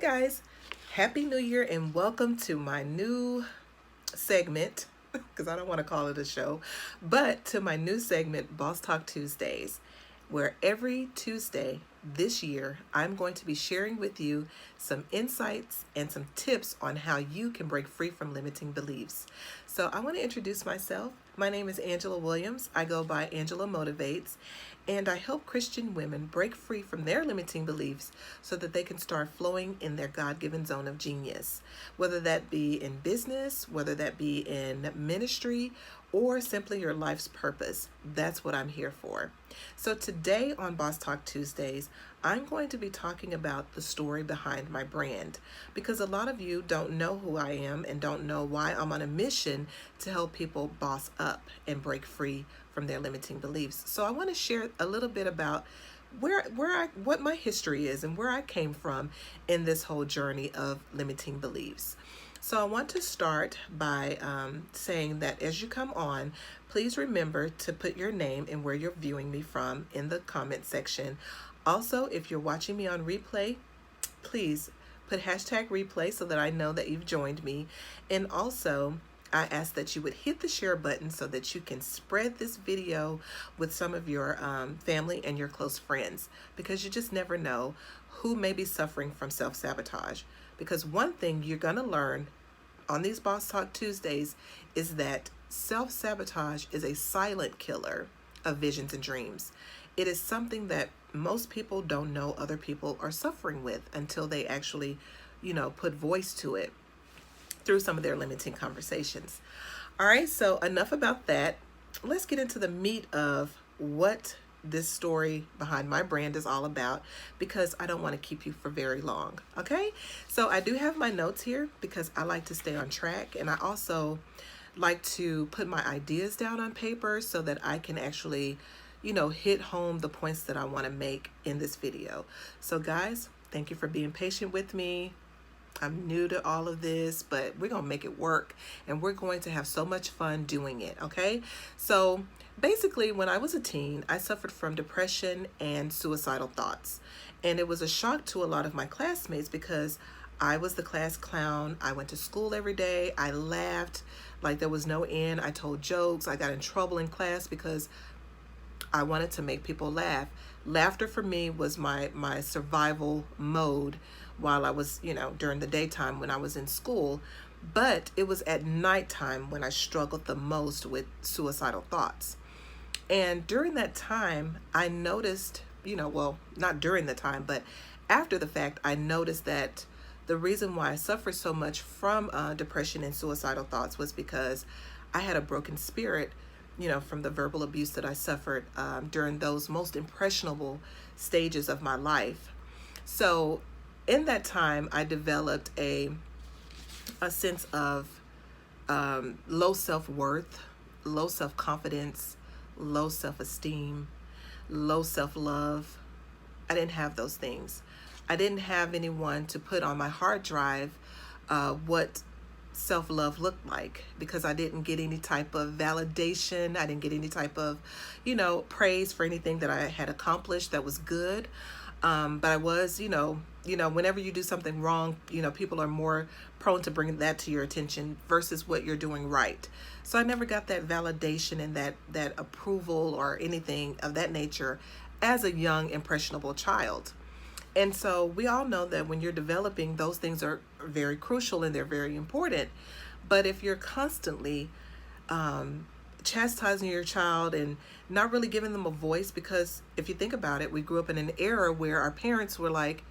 guys, Happy New Year and welcome to my new segment, because I don't want to call it a show, but to my new segment, Boss Talk Tuesdays, where every Tuesday this year I'm going to be sharing with you some insights and some tips on how you can break free from limiting beliefs. So I want to introduce myself. My name is Angela Williams. I go by Angela Motivates, and I help Christian women break free from their limiting beliefs so that they can start flowing in their God-given zone of genius, whether that be in business, whether that be in ministry, or simply your life's purpose. That's what I'm here for. So today on Boss Talk Tuesdays, I'm going to be talking about the story behind my brand, because a lot of you don't know who I am and don't know why I'm on a mission to help people boss up and break free from their limiting beliefs. So I want to share a little bit about what my history is and where I came from in this whole journey of limiting beliefs. So I want to start by saying that as you come on, please remember to put your name and where you're viewing me from in the comment section. Also, if you're watching me on replay, please put hashtag replay so that I know that you've joined me. And also, I ask that you would hit the share button so that you can spread this video with some of your family and your close friends, because you just never know who may be suffering from self-sabotage. Because one thing you're going to learn on these Boss Talk Tuesdays is that self-sabotage is a silent killer of visions and dreams. It is something that most people don't know other people are suffering with until they actually, put voice to it through some of their limiting conversations. All right, so enough about that. Let's get into the meat of what this story behind my brand is all about, because I don't want to keep you for very long. Okay, so I do have my notes here because I like to stay on track, and I also like to put my ideas down on paper so that I can actually hit home the points that I want to make in this video. So guys, thank you for being patient with me. I'm new to all of this, but we're going to make it work, and we're going to have so much fun doing it, okay? So basically, when I was a teen, I suffered from depression and suicidal thoughts. And it was a shock to a lot of my classmates because I was the class clown. I went to school every day. I laughed like there was no end. I told jokes. I got in trouble in class because I wanted to make people laugh. Laughter for me was my survival mode while I was, during the daytime when I was in school. But it was at nighttime when I struggled the most with suicidal thoughts. And during that time, I noticed, not during the time, but after the fact, I noticed that the reason why I suffered so much from depression and suicidal thoughts was because I had a broken spirit, from the verbal abuse that I suffered during those most impressionable stages of my life. So in that time, I developed a sense of low self-worth, low self-confidence, low self-esteem, low self-love. I didn't have those things. I didn't have anyone to put on my hard drive what self-love looked like, because I didn't get any type of validation. I didn't get any type of, praise for anything that I had accomplished that was good. But I was, whenever you do something wrong, people are more prone to bring that to your attention versus what you're doing right. So I never got that validation and that approval or anything of that nature as a young, impressionable child. And so we all know that when you're developing, those things are very crucial and they're very important. But if you're constantly chastising your child and not really giving them a voice, because if you think about it, we grew up in an era where our parents were like,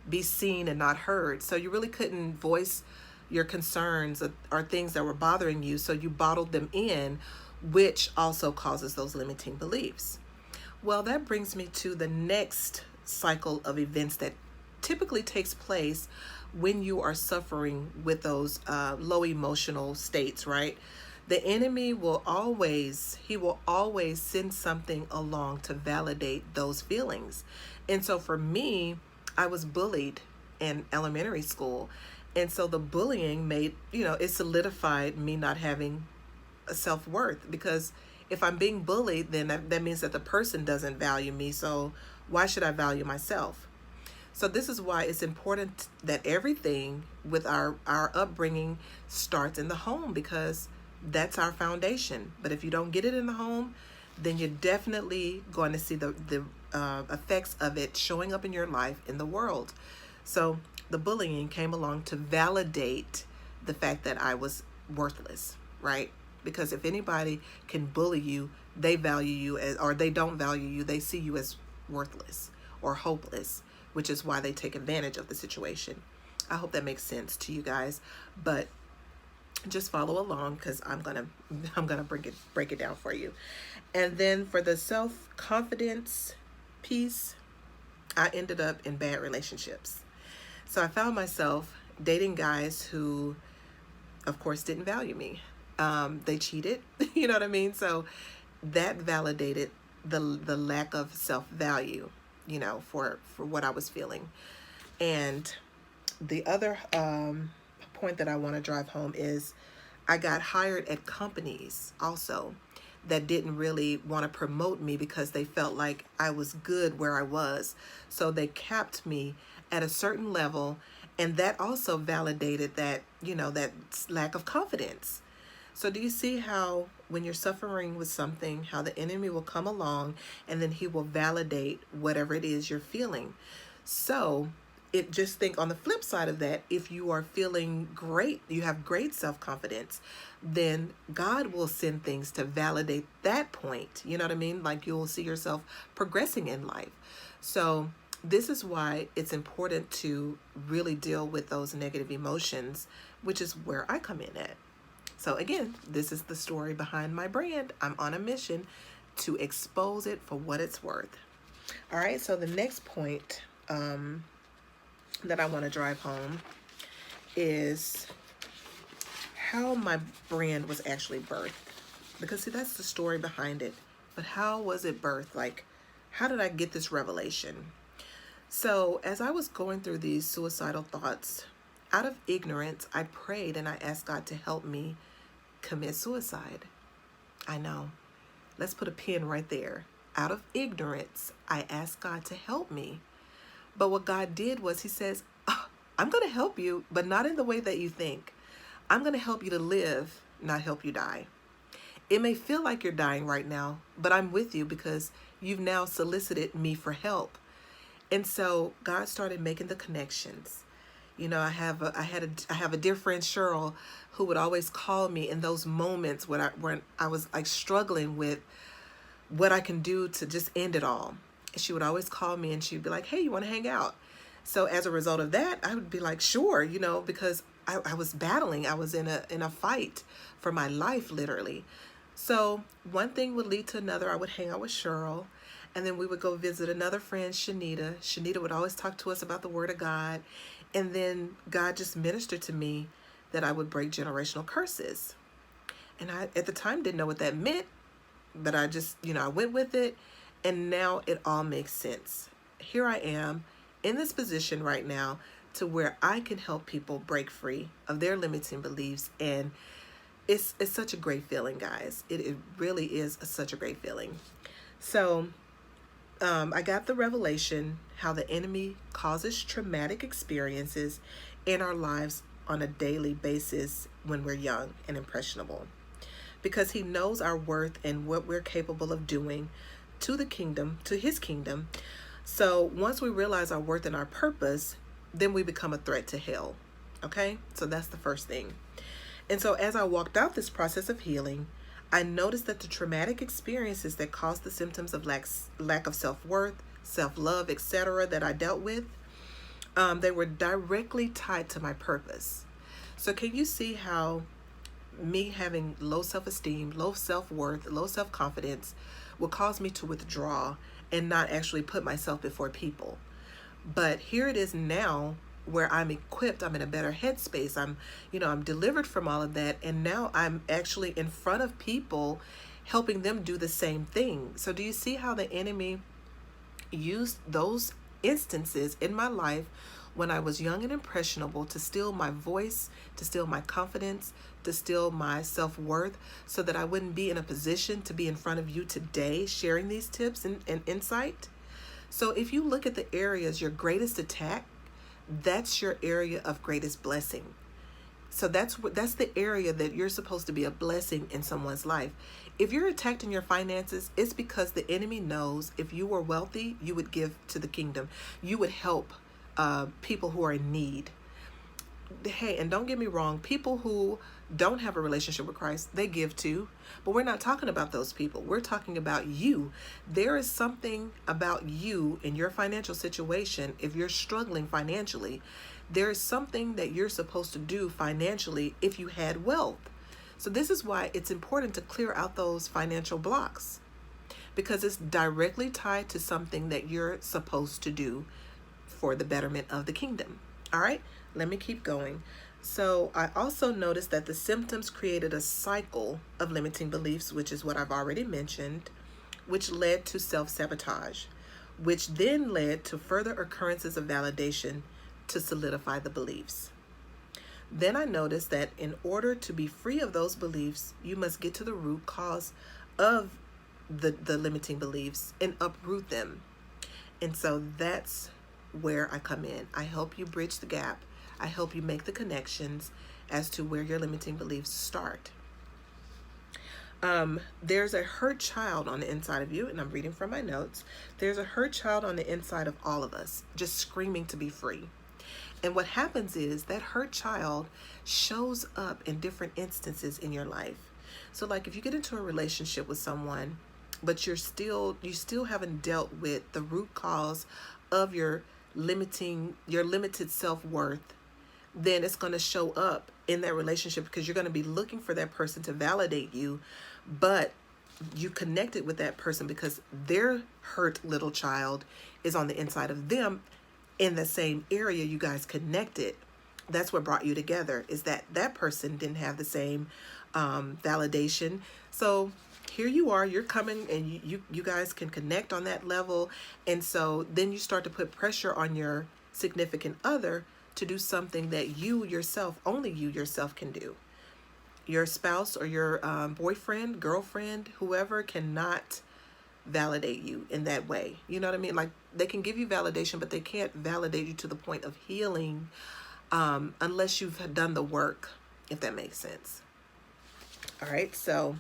be seen and not heard. So you really couldn't voice your concerns or things that were bothering you. So you bottled them in, which also causes those limiting beliefs. Well, that brings me to the next cycle of events that typically takes place when you are suffering with those low emotional states, right? The enemy will always send something along to validate those feelings. And so for me, I was bullied in elementary school. And so the bullying made, it solidified me not having a self-worth, because if I'm being bullied, then that means that the person doesn't value me. So why should I value myself? So this is why it's important that everything with our upbringing starts in the home, because that's our foundation. But if you don't get it in the home, then you're definitely going to see the effects of it showing up in your life in the world. So the bullying came along to validate the fact that I was worthless, right? Because if anybody can bully you, they value you as, or they don't value you, they see you as worthless or hopeless, which is why they take advantage of the situation. I hope that makes sense to you guys, but just follow along because I'm gonna break it down for you. And then for the self-confidence piece, I ended up in bad relationships. So I found myself dating guys who, of course, didn't value me. They cheated, you know what I mean? So that validated the lack of self-value, for what I was feeling. And the other point that I want to drive home is I got hired at companies also that didn't really want to promote me because they felt like I was good where I was. So they capped me at a certain level, and that also validated that, that lack of confidence. So do you see how when you're suffering with something, how the enemy will come along and then he will validate whatever it is you're feeling? So just think on the flip side of that, if you are feeling great, you have great self-confidence, then God will send things to validate that point. You know what I mean? Like you'll see yourself progressing in life. So this is why it's important to really deal with those negative emotions, which is where I come in at. So again, this is the story behind my brand. I'm on a mission to expose it for what it's worth. All right, so the next point that I want to drive home is how my brand was actually birthed. Because see, that's the story behind it. But how was it birthed? Like, how did I get this revelation? So as I was going through these suicidal thoughts, out of ignorance, I prayed and I asked God to help me commit suicide. I know. Let's put a pin right there. Out of ignorance, I asked God to help me. But what God did was he says, I'm going to help you, but not in the way that you think. I'm going to help you to live, not help you die. It may feel like you're dying right now, but I'm with you because you've now solicited me for help. And so God started making the connections. I have a dear friend, Cheryl, who would always call me in those moments when I was like struggling with what I can do to just end it all. She would always call me and she'd be like, hey, you want to hang out? So as a result of that, I would be like, sure, because I was battling. I was in a fight for my life, literally. So one thing would lead to another. I would hang out with Cheryl, and then we would go visit another friend, Shanita. Shanita would always talk to us about the Word of God. And then God just ministered to me that I would break generational curses. And I, at the time, didn't know what that meant, but I just, I went with it. And now it all makes sense. Here I am in this position right now to where I can help people break free of their limiting beliefs. And it's such a great feeling, guys. It really is such a great feeling. So I got the revelation how the enemy causes traumatic experiences in our lives on a daily basis when we're young and impressionable, because he knows our worth and what we're capable of doing to the kingdom, to his kingdom. So once we realize our worth and our purpose, then we become a threat to hell. Okay, so that's the first thing. And so as I walked out this process of healing, I noticed that the traumatic experiences that caused the symptoms of lack of self-worth, self-love, etc. that I dealt with, they were directly tied to my purpose. So can you see how me having low self-esteem, low self-worth, low self-confidence will cause me to withdraw and not actually put myself before people? But here it is now where I'm equipped, I'm in a better headspace, I'm delivered from all of that, and now I'm actually in front of people helping them do the same thing. So do you see how the enemy used those instances in my life when I was young and impressionable to steal my voice, to steal my confidence, to steal my self-worth, so that I wouldn't be in a position to be in front of you today sharing these tips and insight? So if you look at the areas, your greatest attack, that's your area of greatest blessing. So that's the area that you're supposed to be a blessing in someone's life. If you're attacked in your finances, it's because the enemy knows if you were wealthy, you would give to the kingdom. You would help people who are in need. Hey, and don't get me wrong, people who don't have a relationship with Christ, they give too. But we're not talking about those people. We're talking about you. There is something about you in your financial situation. If you're struggling financially, there is something that you're supposed to do financially if you had wealth. So this is why it's important to clear out those financial blocks, because it's directly tied to something that you're supposed to do for the betterment of the kingdom. All right, let me keep going. So I also noticed that the symptoms created a cycle of limiting beliefs, which is what I've already mentioned, which led to self-sabotage, which then led to further occurrences of validation to solidify the beliefs. Then I noticed that in order to be free of those beliefs, you must get to the root cause of the limiting beliefs and uproot them. And so that's where I come in. I help you bridge the gap. I help you make the connections as to where your limiting beliefs start. There's a hurt child on the inside of you, and I'm reading from my notes. There's a hurt child on the inside of all of us, just screaming to be free. And what happens is that hurt child shows up in different instances in your life. So like if you get into a relationship with someone, but you still haven't dealt with the root cause of your limited self-worth, then it's going to show up in that relationship, because you're going to be looking for that person to validate you, but you connected with that person because their hurt little child is on the inside of them in the same area you guys connected. That's what brought you together, is that person didn't have the same validation. So here you are, you're coming, and you guys can connect on that level. And so then you start to put pressure on your significant other to do something that you yourself, only you yourself can do. Your spouse or your boyfriend, girlfriend, whoever cannot validate you in that way. You know what I mean? Like they can give you validation, but they can't validate you to the point of healing unless you've done the work, if that makes sense. All right, so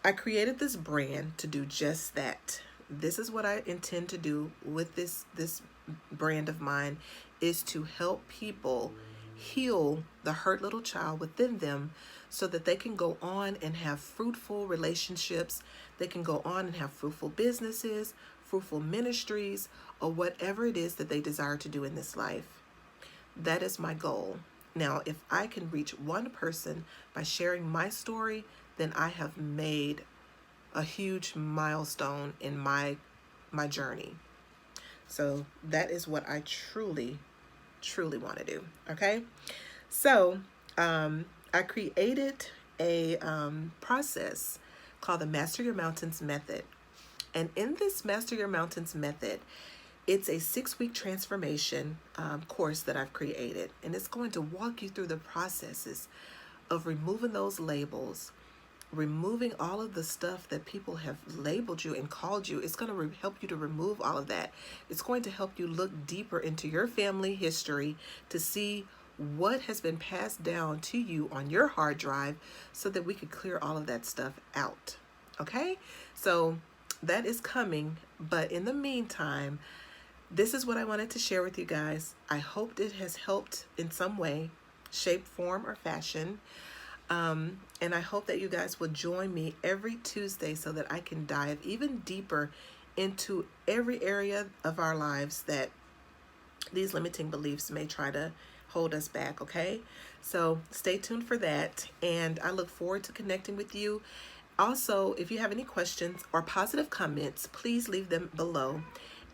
I created this brand to do just that. This is what I intend to do with this brand of mine, is to help people heal the hurt little child within them so that they can go on and have fruitful relationships. They can go on and have fruitful businesses, fruitful ministries, or whatever it is that they desire to do in this life. That is my goal. Now, if I can reach one person by sharing my story, then I have made a huge milestone in my journey. So that is what I truly want to do. Okay. So I created a process called the Master Your Mountains Method. And in this Master Your Mountains Method, it's a 6-week transformation course that I've created. And it's going to walk you through the processes of removing those labels, removing all of the stuff that people have labeled you and called you. It's going to help you to remove all of that. It's going to help you look deeper into your family history to see what has been passed down to you on your hard drive so that we could clear all of that stuff out. Okay? So that is coming. But in the meantime, this is what I wanted to share with you guys. I hope it has helped in some way, shape, form, or fashion. And I hope that you guys will join me every Tuesday so that I can dive even deeper into every area of our lives that these limiting beliefs may try to hold us back, okay? So stay tuned for that, and I look forward to connecting with you. Also, if you have any questions or positive comments, please leave them below,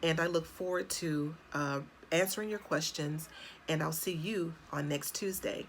and I look forward to answering your questions, and I'll see you on next Tuesday.